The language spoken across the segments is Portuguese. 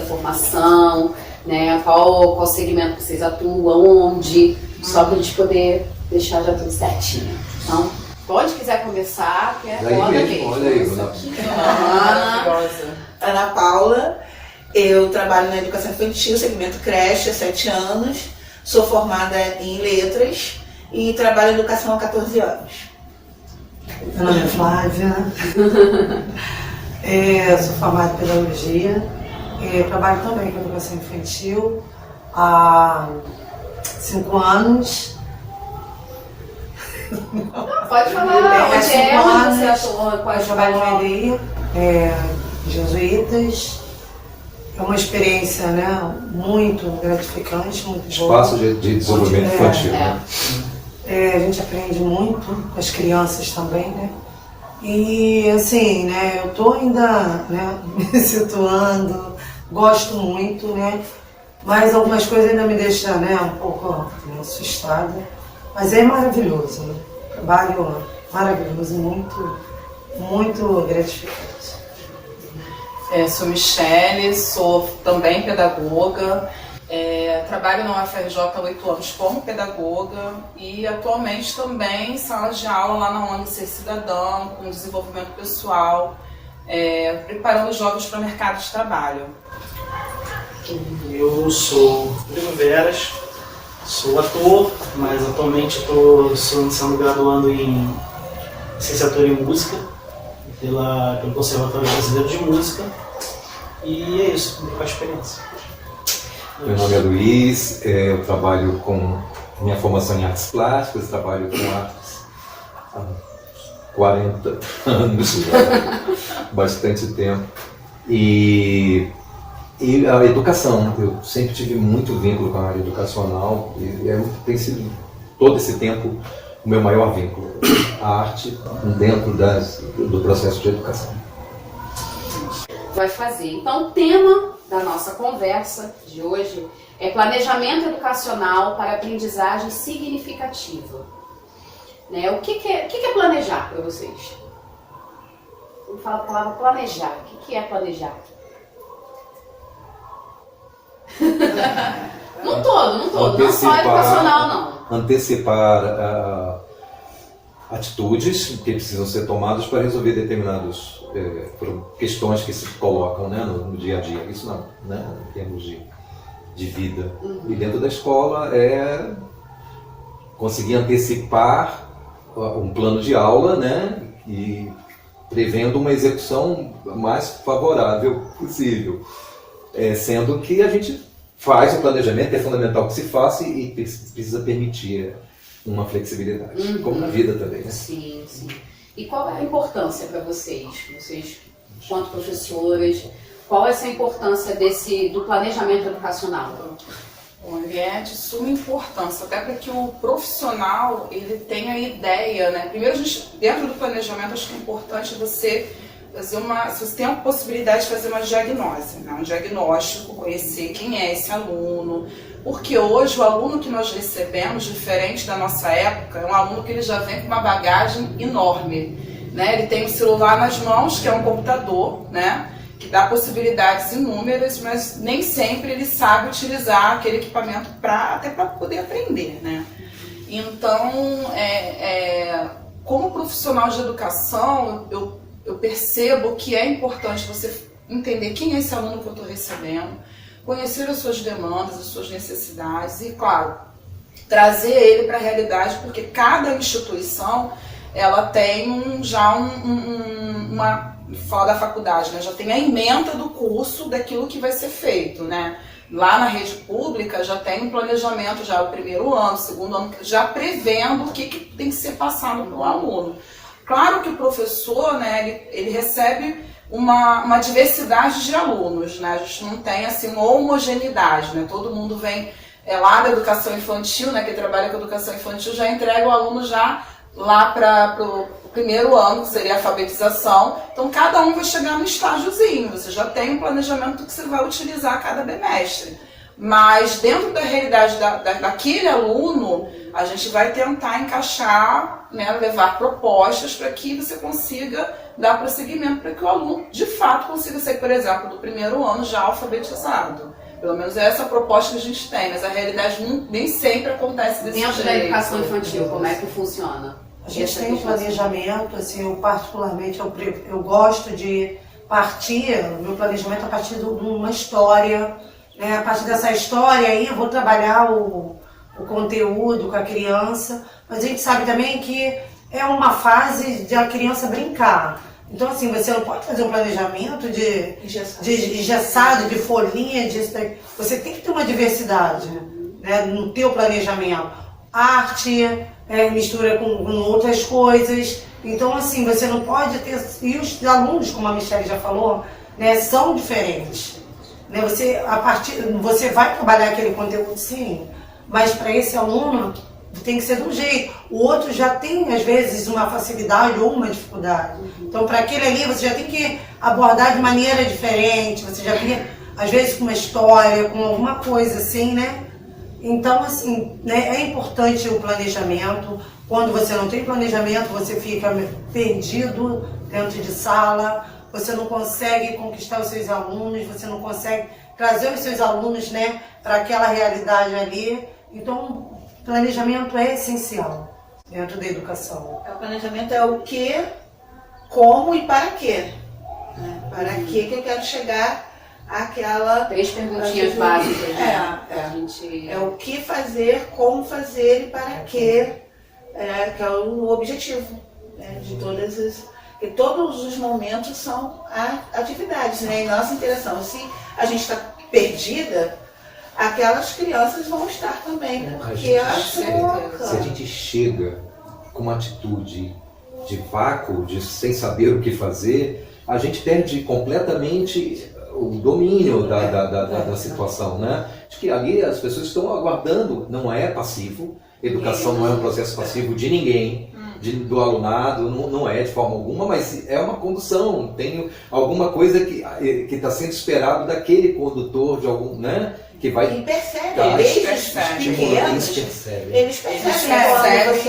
da formação, né? Qual segmento que vocês atuam, onde, só para a gente poder deixar já tudo certinho. Então, onde quiser começar, que é Olha aí, maravilhosa. Ana Paula, eu trabalho na educação infantil, segmento creche há 7 anos, sou formada em letras e trabalho em educação há 14 anos. Meu nome é Flávia, sou formada em pedagogia, trabalho também com educação infantil há 5 anos. Pode falar, onde você atua, eu trabalho na EDI, jesuítas. É uma experiência, né, muito gratificante, muito boa. Espaço de desenvolvimento infantil. A gente aprende muito com as crianças também, né? E assim, né, eu tô ainda, né, me situando, gosto muito, né? Mas algumas coisas ainda me deixam, né, um pouco assustada. Mas é maravilhoso, né? Trabalho maravilhoso, muito gratificante. Sou Michele, sou também pedagoga, trabalho na UFRJ há 8 anos como pedagoga e atualmente também em sala de aula lá na ONG Ser Cidadão, com desenvolvimento pessoal, preparando jovens para o mercado de trabalho. Eu sou Rodrigo Veras, sou ator, mas atualmente estou sendo graduando em licenciatura em música pelo Conservatório Brasileiro de Música, e é isso, com a experiência. Meu nome é Luiz, eu trabalho com minha formação em artes plásticas, trabalho com artes há 40 anos, bastante tempo. E a educação, eu sempre tive muito vínculo com a área educacional e tem sido todo esse tempo o meu maior vínculo, a arte dentro do processo de educação. Vai fazer. Então, o tema da nossa conversa de hoje é planejamento educacional para aprendizagem significativa. Né? O que é planejar para vocês? Eu falo a palavra planejar. O que é planejar? Não todo, não só educacional, não. Antecipar atitudes que precisam ser tomadas para resolver determinadas questões que se colocam, né, no dia a dia. Isso não, né, em termos de vida. E dentro da escola é conseguir antecipar um plano de aula, né, e prevendo uma execução mais favorável possível. Sendo que a gente faz o planejamento, é fundamental que se faça e precisa permitir uma flexibilidade, como na vida também, né? Sim. E qual é a importância para vocês, quanto professoras, qual é essa importância do planejamento educacional? Bom, ele é de suma importância, até para que o profissional ele tenha a ideia, né? Primeiro, dentro do planejamento, acho que é importante você fazer se você tem a possibilidade de fazer uma diagnose, né? Um diagnóstico, conhecer quem é esse aluno, porque hoje o aluno que nós recebemos, diferente da nossa época, é um aluno que ele já vem com uma bagagem enorme, né? Ele tem o celular nas mãos, que é um computador, né? Que dá possibilidades inúmeras, mas nem sempre ele sabe utilizar aquele equipamento até para poder aprender, né? Então, como profissional de educação, eu percebo que é importante você entender quem é esse aluno que eu estou recebendo, conhecer as suas demandas, as suas necessidades e, claro, trazer ele para a realidade, porque cada instituição ela tem fala da faculdade, né? Já tem a ementa do curso daquilo que vai ser feito, né? Lá na rede pública já tem um planejamento, já o primeiro ano, o segundo ano, já prevendo o que tem que ser passado para o aluno. Claro que o professor, né, ele recebe uma diversidade de alunos, né? A gente não tem assim uma homogeneidade, né? Todo mundo vem lá da educação infantil, né, que trabalha com educação infantil, já entrega o aluno já lá para o primeiro ano, que seria a alfabetização. Então cada um vai chegar no estágiozinho, você já tem um planejamento que você vai utilizar a cada bimestre. Mas dentro da realidade daquele aluno, A gente vai tentar encaixar, né, levar propostas para que você consiga dar prosseguimento para que o aluno, de fato, consiga sair, por exemplo, do primeiro ano já alfabetizado. Pelo menos é essa a proposta que a gente tem, mas a realidade nem sempre acontece desse jeito. Dentro da educação infantil, como é que funciona? A gente tem um planejamento, assim, eu particularmente, eu gosto de partir, o meu planejamento a partir de uma história, né? A partir dessa história aí eu vou trabalhar o conteúdo com a criança, mas a gente sabe também que é uma fase de a criança brincar. Então, assim, você não pode fazer um planejamento de engessado, de folhinha, você tem que ter uma diversidade, né, no teu planejamento. Arte, mistura com outras coisas. Então, assim, você não pode ter... E os alunos, como a Michelle já falou, né, são diferentes. Né, você vai trabalhar aquele conteúdo, sim, mas para esse aluno tem que ser de um jeito. O outro já tem, às vezes, uma facilidade ou uma dificuldade. Então, para aquele ali, você já tem que abordar de maneira diferente. Você já vê, às vezes, com uma história, com alguma coisa assim, né? Então, assim, né, é importante o planejamento. Quando você não tem planejamento, você fica perdido dentro de sala, você não consegue conquistar os seus alunos, você não consegue trazer os seus alunos, né, para aquela realidade ali. Então, planejamento é essencial dentro da educação. O planejamento é o que, como e para quê. Né? Para que eu quero chegar àquela... 3 perguntinhas básicas, né? É o que fazer, como fazer e para quê, que é o objetivo, né, de todas as... Porque todos os momentos são atividades, né? E nossa interação. Se a gente está perdida, aquelas crianças vão estar também, porque se a gente chega com uma atitude de vácuo, sem saber o que fazer, a gente perde completamente o domínio da situação, né? De que ali as pessoas estão aguardando, não é passivo, educação não é um processo passivo de ninguém, do alunado, não é de forma alguma, mas é uma condução, tem alguma coisa que está sendo esperado daquele condutor, de algum, né? Que vai... E percebe, Eles percebem quando você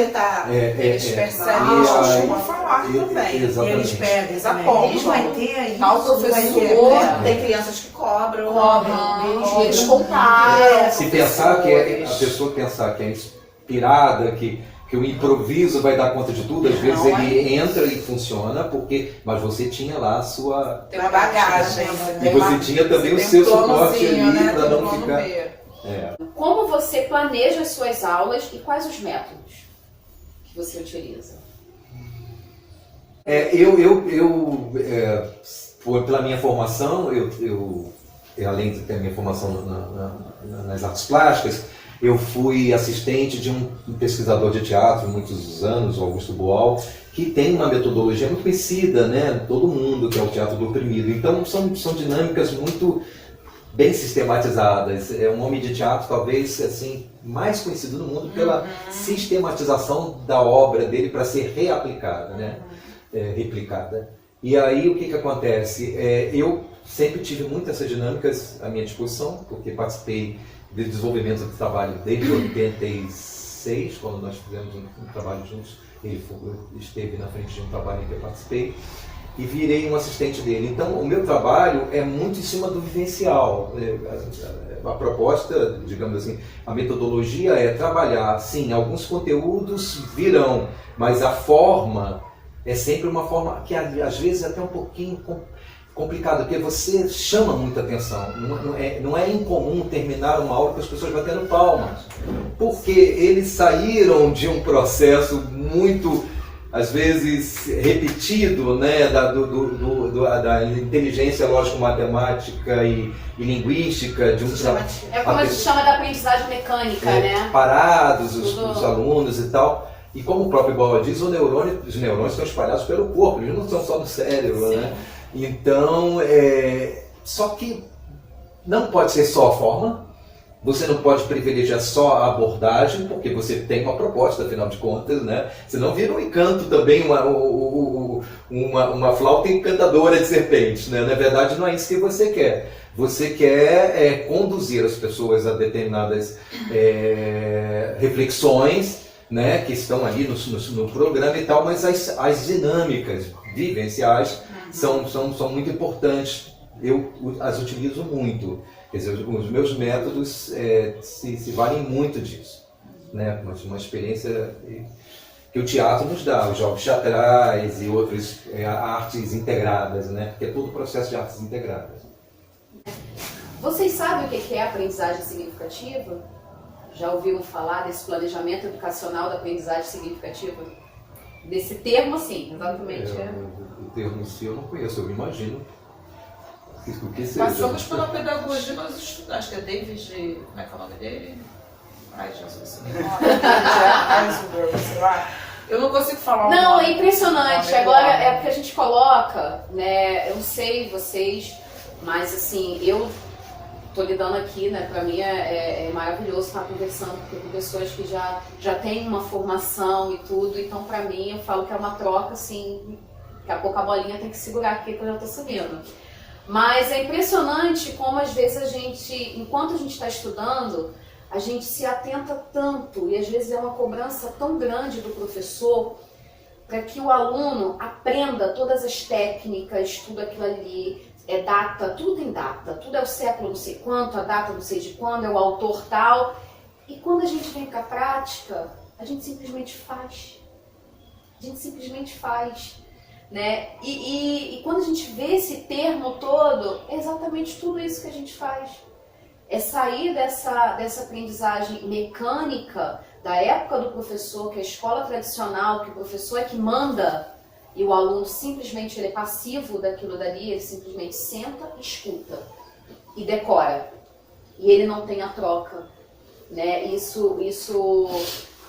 está... Eles percebem, eles costumam falar também. Exatamente. Eles pedem, Eles também. apontam. Eles vão ter isso. Tal professor, Tem crianças que cobram. eles comparam. Se pensar que a pessoa pensar que é inspirada, que o improviso vai dar conta de tudo, às vezes ele entra e funciona, mas você tinha lá a sua... Tem uma bagagem. E você tinha também o seu suporte ali, né, para não plano ficar... B. Como você planeja as suas aulas e quais os métodos que você utiliza? Pela minha formação, além de ter a minha formação nas artes plásticas, eu fui assistente de um pesquisador de teatro, muitos anos, o Augusto Boal, que tem uma metodologia muito conhecida, né? Todo mundo, que é o teatro do oprimido. Então, são dinâmicas muito bem sistematizadas. É um homem de teatro, talvez, assim, mais conhecido no mundo pela sistematização da obra dele para ser reaplicada, né? Replicada. E aí, o que acontece? Eu sempre tive muitas essas dinâmicas à minha disposição, porque participei de desenvolvimento do trabalho desde 86, quando nós fizemos um trabalho juntos. Ele esteve na frente de um trabalho em que eu participei e virei um assistente dele. Então, o meu trabalho é muito em cima do vivencial. A proposta, digamos assim, a metodologia é trabalhar, sim, alguns conteúdos virão, mas a forma é sempre uma forma que às vezes é até um pouquinho complicado, porque você chama muita atenção. Não é incomum terminar uma aula com as pessoas batendo palmas, porque eles saíram de um processo muito, às vezes, repetido, né, da inteligência lógico-matemática e linguística, de um É como a gente chama da aprendizagem mecânica, né? Parados os alunos e tal. E como o próprio Boal diz, os neurônios estão espalhados pelo corpo, eles não estão só no cérebro, né? Então, só que não pode ser só a forma, você não pode privilegiar só a abordagem, porque você tem uma proposta, afinal de contas, né? Senão vira um encanto também, uma flauta encantadora de serpentes, né? Na verdade, não é isso que você quer. Você quer conduzir as pessoas a determinadas reflexões, né, que estão ali no programa e tal, mas as dinâmicas vivenciais são muito importantes. Eu as utilizo muito. Quer dizer, os meus métodos se valem muito disso, né? Uma experiência que o teatro nos dá, os jogos teatrais e outras artes integradas, né? Porque é todo o processo de artes integradas. Vocês sabem o que é aprendizagem significativa? Já ouviram falar desse planejamento educacional da aprendizagem significativa? Desse termo, assim, exatamente. O termo em si eu não conheço, eu imagino o que seja. Passamos pela pedagogia, nós estudamos, acho que é David, como é que é o nome dele? Ai, Jesus, sei lá. Eu não consigo falar o Não, nome. é impressionante. Agora é porque a gente coloca, né? Eu não sei vocês, mas assim, eu tô lidando aqui, né? Pra mim é maravilhoso estar conversando com pessoas que já têm uma formação e tudo. Então, pra mim, eu falo que é uma troca, assim, daqui a pouco a bolinha tem que segurar aqui que eu já tô subindo. Mas é impressionante como às vezes a gente, enquanto a gente está estudando, a gente se atenta tanto e às vezes é uma cobrança tão grande do professor para que o aluno aprenda todas as técnicas, tudo aquilo ali, data, tudo tem data, tudo é o século não sei quanto, a data não sei de quando, é o autor tal. E quando a gente vem para a prática, a gente simplesmente faz. A gente simplesmente faz. Né? E quando a gente vê esse termo todo, é exatamente tudo isso que a gente faz. É sair dessa aprendizagem mecânica da época do professor, que é a escola tradicional, que o professor é que manda e o aluno simplesmente ele é passivo daquilo dali, ele simplesmente senta, escuta e decora. E ele não tem a troca. Né? Isso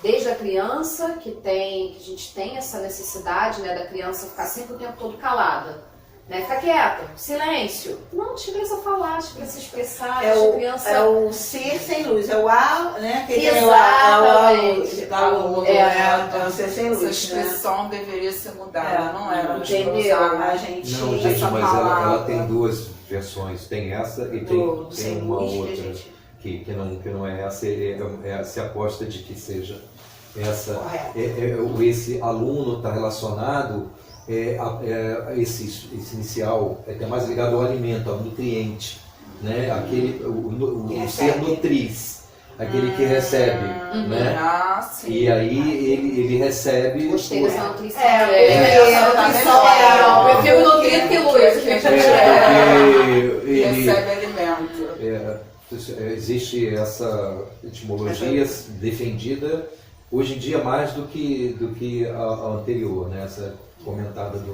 desde a criança, que a gente tem essa necessidade, né, da criança ficar sempre o tempo todo calada, né, ficar quieta, silêncio. Não, deixa a criança falar, deixa a criança expressar, deixa a criança... É o ser sem luz, é o A, né? Que Exatamente. É o ser sem luz. Essa expressão deveria ser mudada, não era? Entendeu? Não, gente, mas ela tem duas versões. Tem essa e tem uma outra. Que não é essa, se aposta de que seja essa. Esse aluno está relacionado, esse inicial é mais ligado ao alimento, ao nutriente, né? O ser nutriz, aquele que recebe, né? Sim. E aí ele recebe. Gostei dessa nutrição. Eu prefiro nutrir que luz. Ele recebe alimento. Existe essa etimologia defendida hoje em dia mais do que a anterior, né? Essa comentada do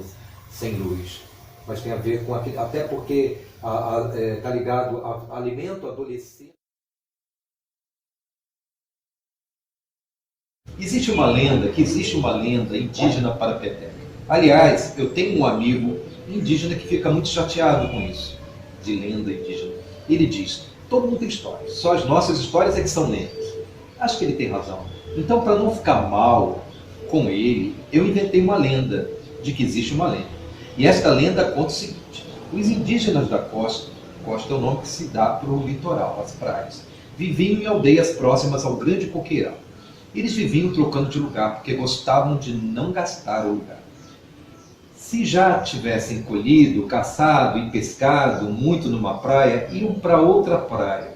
sem luz. Mas tem a ver com aquilo, até porque está ligado a alimento, adolescente. Existe uma lenda indígena para a peteca. Aliás, eu tenho um amigo indígena que fica muito chateado com isso, de lenda indígena. Ele diz: todo mundo tem histórias, só as nossas histórias é que são lendas. Acho que ele tem razão. Então, para não ficar mal com ele, eu inventei uma lenda, de que existe uma lenda. E esta lenda conta o seguinte: os indígenas da costa é o nome que se dá para o litoral, as praias, viviam em aldeias próximas ao grande coqueirão. Eles viviam trocando de lugar, porque gostavam de não gastar o lugar. Se já tivessem colhido, caçado e pescado muito numa praia, iam para outra praia,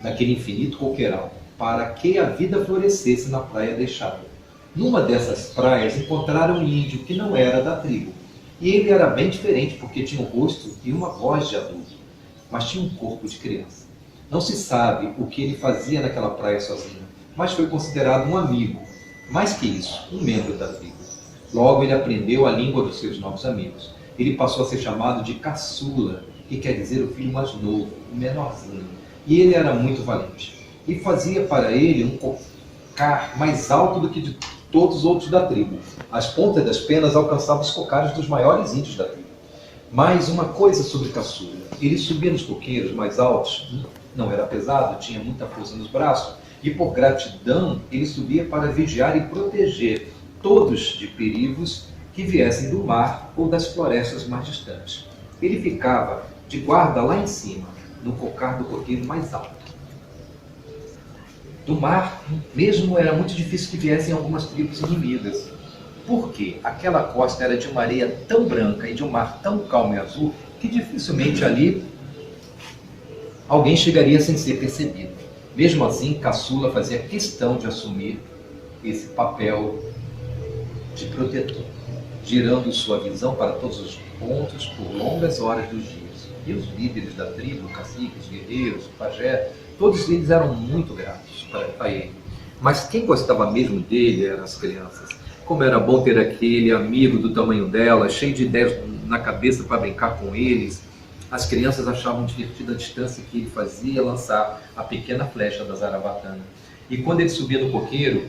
naquele infinito coqueirão, para que a vida florescesse na praia deixada. Numa dessas praias encontraram um índio que não era da tribo. E ele era bem diferente, porque tinha um rosto e uma voz de adulto, mas tinha um corpo de criança. Não se sabe o que ele fazia naquela praia sozinho, mas foi considerado um amigo. Mais que isso, um membro da tribo. Logo ele aprendeu a língua dos seus novos amigos. Ele passou a ser chamado de caçula, que quer dizer o filho mais novo, o menorzinho. E ele era muito valente. E fazia para ele um cocar mais alto do que de todos os outros da tribo. As pontas das penas alcançavam os cocares dos maiores índios da tribo. Mais uma coisa sobre caçula: ele subia nos coqueiros mais altos, não era pesado, tinha muita força nos braços, e por gratidão ele subia para vigiar e proteger todos de perigos que viessem do mar ou das florestas mais distantes. Ele ficava de guarda lá em cima, no cocar do coqueiro mais alto. Do mar mesmo era muito difícil que viessem algumas tribos inimigas, porque aquela costa era de uma areia tão branca e de um mar tão calmo e azul que dificilmente ali alguém chegaria sem ser percebido. Mesmo assim, Caçula fazia questão de assumir esse papel de protetor, girando sua visão para todos os pontos por longas horas dos dias. E os líderes da tribo, caciques, guerreiros, pajé, todos eles eram muito gratos para ele. Mas quem gostava mesmo dele eram as crianças. Como era bom ter aquele amigo do tamanho dela, cheio de ideias na cabeça para brincar com eles. As crianças achavam divertida a distância que ele fazia lançar a pequena flecha da zarabatana. E quando ele subia no coqueiro,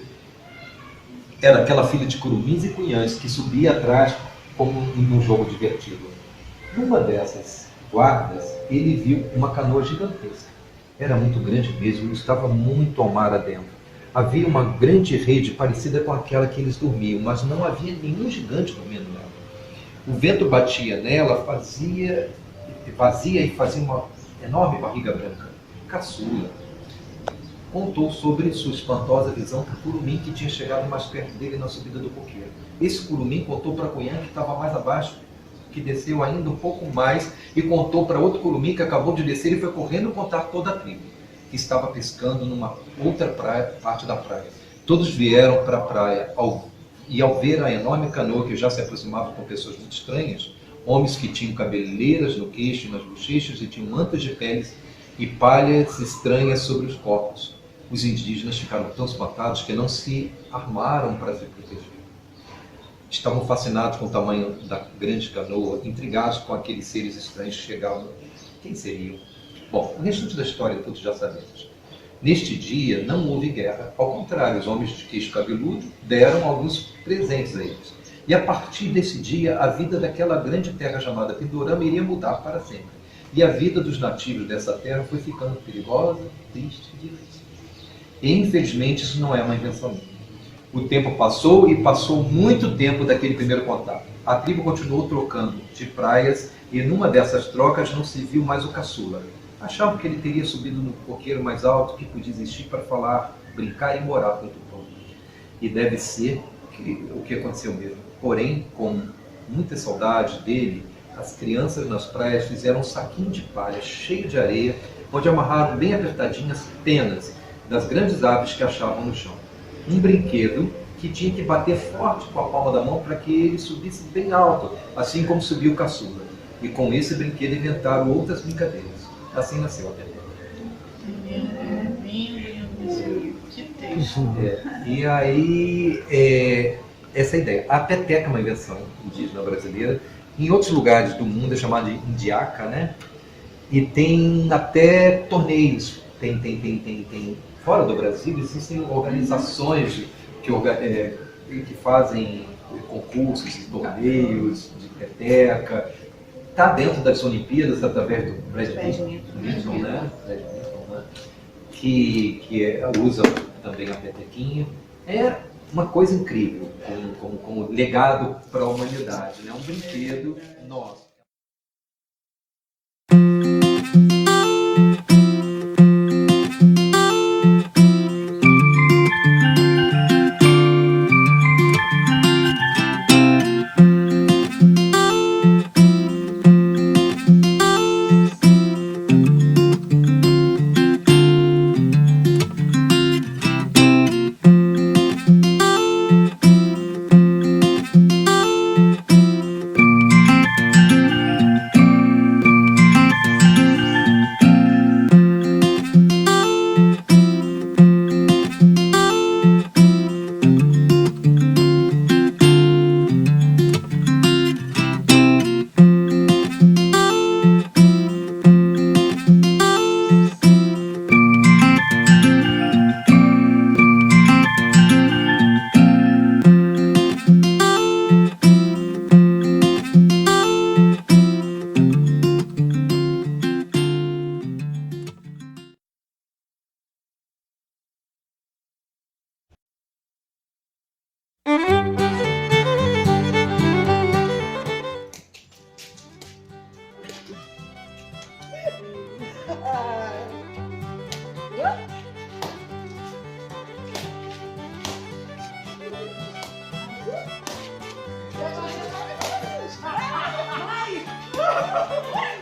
era aquela filha de curumins e cunhãs que subia atrás como num jogo divertido. Numa dessas guardas, ele viu uma canoa gigantesca. Era muito grande mesmo e estava muito ao mar adentro. Havia uma grande rede parecida com aquela que eles dormiam, mas não havia nenhum gigante dormindo nela. O vento batia nela, vazia e fazia uma enorme barriga branca. Caçula contou sobre sua espantosa visão para o curumim que tinha chegado mais perto dele na subida do coqueiro. Esse curumim contou para a cunhã que estava mais abaixo, que desceu ainda um pouco mais, e contou para outro curumim que acabou de descer e foi correndo contar toda a tribo, que estava pescando numa outra parte da praia. Todos vieram para a praia e ao ver a enorme canoa que já se aproximava com pessoas muito estranhas, homens que tinham cabeleiras no queixo e nas bochechas e tinham mantos de peles e palhas estranhas sobre os corpos. Os indígenas ficaram tão espantados que não se armaram para se proteger. Estavam fascinados com o tamanho da grande canoa, intrigados com aqueles seres estranhos que chegavam. Quem seriam? Bom, o restante da história todos já sabemos. Neste dia não houve guerra. Ao contrário, os homens de queixo cabeludo deram alguns presentes a eles. E a partir desse dia, a vida daquela grande terra chamada Pindorama iria mudar para sempre. E a vida dos nativos dessa terra foi ficando perigosa, triste e difícil. E infelizmente isso não é uma invenção minha. O tempo passou e passou muito tempo daquele primeiro contato. A tribo continuou trocando de praias e numa dessas trocas não se viu mais o caçula. Achavam que ele teria subido no coqueiro mais alto que podia existir para falar, brincar e morar com o Tupã. E deve ser o que aconteceu mesmo. Porém, com muita saudade dele, as crianças nas praias fizeram um saquinho de palha cheio de areia, onde amarraram bem apertadinhas penas das grandes aves que achavam no chão. Um brinquedo que tinha que bater forte com a palma da mão para que ele subisse bem alto, assim como subiu o caçula. E com esse brinquedo inventaram outras brincadeiras. Assim nasceu a peteca. Que texto. E aí, essa ideia. A peteca é uma invenção indígena brasileira. Em outros lugares do mundo é chamada de indiaca, né? E tem até torneios. Tem. Fora do Brasil existem organizações que fazem concursos e torneios de peteca. Está dentro das Olimpíadas através do Badminton, né? Que usa também a petequinha. É uma coisa incrível, como legado para a humanidade, né? Um brinquedo nosso. Vai!